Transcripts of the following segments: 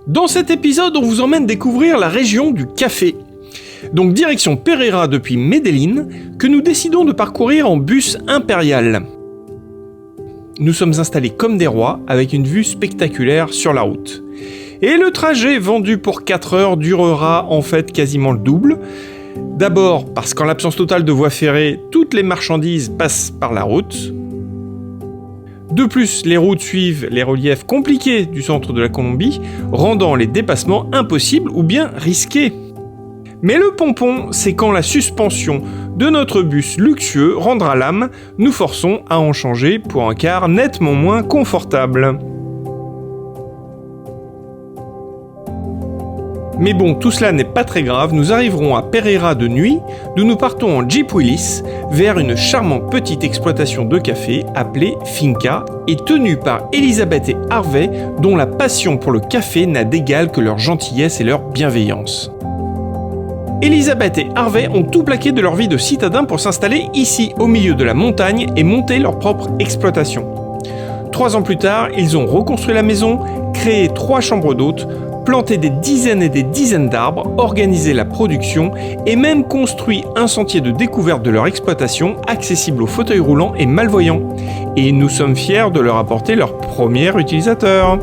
Dans cet épisode, on vous emmène découvrir la région du café. Donc direction Pereira depuis Medellín, que nous décidons de parcourir en bus impérial. Nous sommes installés comme des rois, avec une vue spectaculaire sur la route. Et le trajet vendu pour 4 heures durera en fait quasiment le double. D'abord parce qu'en l'absence totale de voie ferrée, toutes les marchandises passent par la route. De plus, les routes suivent les reliefs compliqués du centre de la Colombie, rendant les dépassements impossibles ou bien risqués. Mais le pompon, c'est quand la suspension de notre bus luxueux rendra l'âme, nous forçons à en changer pour un car nettement moins confortable. Mais bon, tout cela n'est pas très grave, nous arriverons à Pereira de nuit, d'où nous partons en Jeep Willys vers une charmante petite exploitation de café appelée Finca et tenue par Elisabeth et Harvey, dont la passion pour le café n'a d'égal que leur gentillesse et leur bienveillance. Elisabeth et Harvey ont tout plaqué de leur vie de citadins pour s'installer ici, au milieu de la montagne, et monter leur propre exploitation. 3 ans plus tard, ils ont reconstruit la maison, créé 3 chambres d'hôtes, planté des dizaines et des dizaines d'arbres, organisé la production et même construit un sentier de découverte de leur exploitation accessible aux fauteuils roulants et malvoyants. Et nous sommes fiers de leur apporter leur premier utilisateur.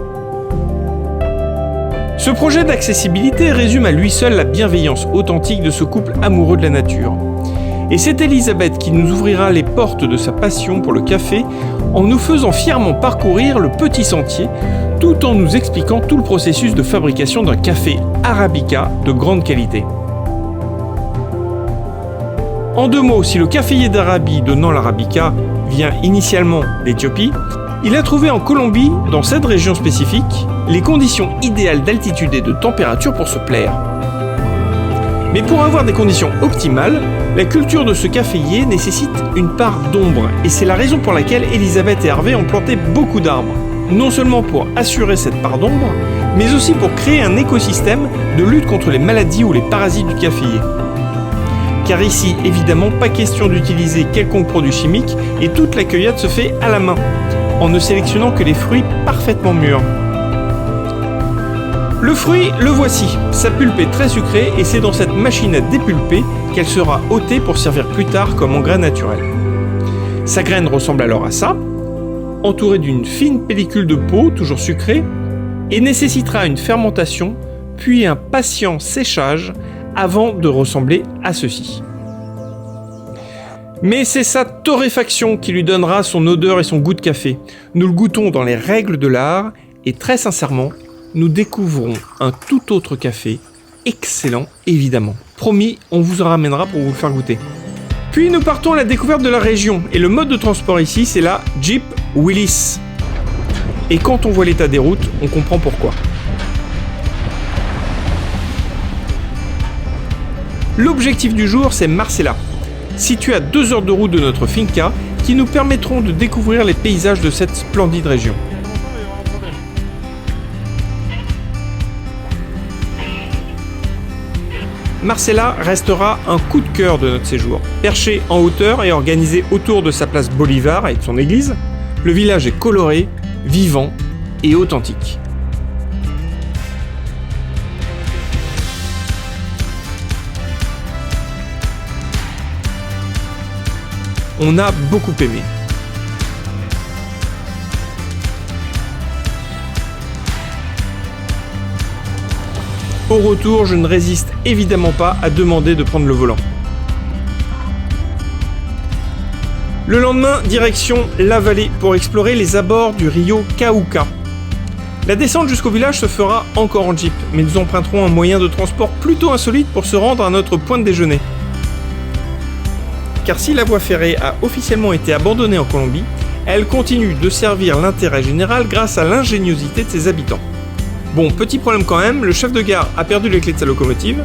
Ce projet d'accessibilité résume à lui seul la bienveillance authentique de ce couple amoureux de la nature. Et c'est Elisabeth qui nous ouvrira les portes de sa passion pour le café en nous faisant fièrement parcourir le petit sentier tout en nous expliquant tout le processus de fabrication d'un café Arabica de grande qualité. En 2 mots, si le caféier d'Arabie donnant l'Arabica vient initialement d'Éthiopie, il a trouvé en Colombie, dans cette région spécifique, les conditions idéales d'altitude et de température pour se plaire. Mais pour avoir des conditions optimales, la culture de ce caféier nécessite une part d'ombre, et c'est la raison pour laquelle Elisabeth et Harvey ont planté beaucoup d'arbres. Non seulement pour assurer cette part d'ombre, mais aussi pour créer un écosystème de lutte contre les maladies ou les parasites du caféier. Car ici, évidemment, pas question d'utiliser quelconque produit chimique et toute la cueillette se fait à la main, en ne sélectionnant que les fruits parfaitement mûrs. Le fruit, le voici. Sa pulpe est très sucrée et c'est dans cette machine à dépulper qu'elle sera ôtée pour servir plus tard comme engrais naturel. Sa graine ressemble alors à ça, entourée d'une fine pellicule de peau, toujours sucrée, et nécessitera une fermentation, puis un patient séchage avant de ressembler à ceci. Mais c'est sa torréfaction qui lui donnera son odeur et son goût de café. Nous le goûtons dans les règles de l'art, et très sincèrement, nous découvrons un tout autre café, excellent évidemment. Promis, on vous en ramènera pour vous le faire goûter. Puis nous partons à la découverte de la région, et le mode de transport ici, c'est la Jeep Willys. Et quand on voit l'état des routes, on comprend pourquoi. L'objectif du jour, c'est Marcella, située à 2 heures de route de notre finca, qui nous permettront de découvrir les paysages de cette splendide région. Marcella restera un coup de cœur de notre séjour. Perché en hauteur et organisé autour de sa place Bolivar et de son église, le village est coloré, vivant et authentique. On a beaucoup aimé. Au retour, je ne résiste évidemment pas à demander de prendre le volant. Le lendemain, direction la vallée pour explorer les abords du Rio Cauca. La descente jusqu'au village se fera encore en jeep, mais nous emprunterons un moyen de transport plutôt insolite pour se rendre à notre point de déjeuner. Car si la voie ferrée a officiellement été abandonnée en Colombie, elle continue de servir l'intérêt général grâce à l'ingéniosité de ses habitants. Bon, petit problème quand même, le chef de gare a perdu les clés de sa locomotive,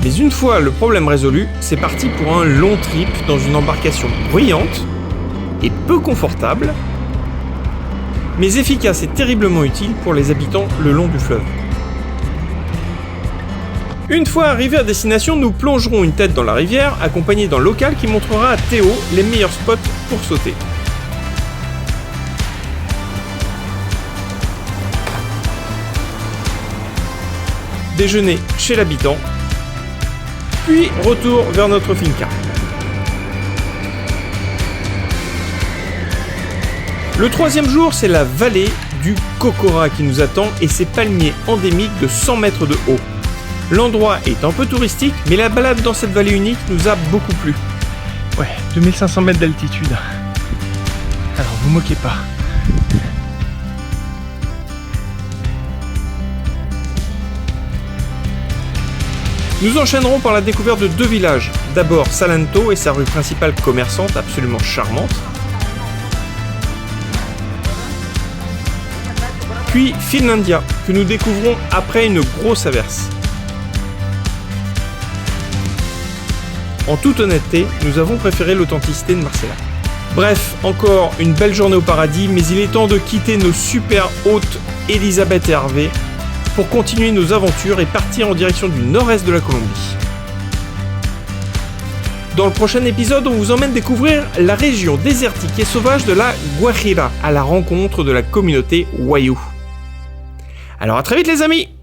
mais une fois le problème résolu, c'est parti pour un long trip dans une embarcation bruyante et peu confortable, mais efficace et terriblement utile pour les habitants le long du fleuve. Une fois arrivés à destination, nous plongerons une tête dans la rivière, accompagné d'un local qui montrera à Théo les meilleurs spots pour sauter. déjeuner chez l'habitant, puis retour vers notre finca. Le troisième jour, c'est la vallée du Cocora qui nous attend et ses palmiers endémiques de 100 mètres de haut. L'endroit est un peu touristique, mais la balade dans cette vallée unique nous a beaucoup plu. Ouais, 2500 mètres d'altitude. Alors, vous moquez pas. Nous enchaînerons par la découverte de 2 villages. D'abord Salento et sa rue principale commerçante absolument charmante. Puis Finlandia, que nous découvrons après une grosse averse. En toute honnêteté, nous avons préféré l'authenticité de Marcella. Bref, encore une belle journée au paradis, mais il est temps de quitter nos super hôtes Elisabeth et Hervé pour continuer nos aventures et partir en direction du nord-est de la Colombie. Dans le prochain épisode, on vous emmène découvrir la région désertique et sauvage de la Guajira, à la rencontre de la communauté Wayuu. Alors à très vite les amis!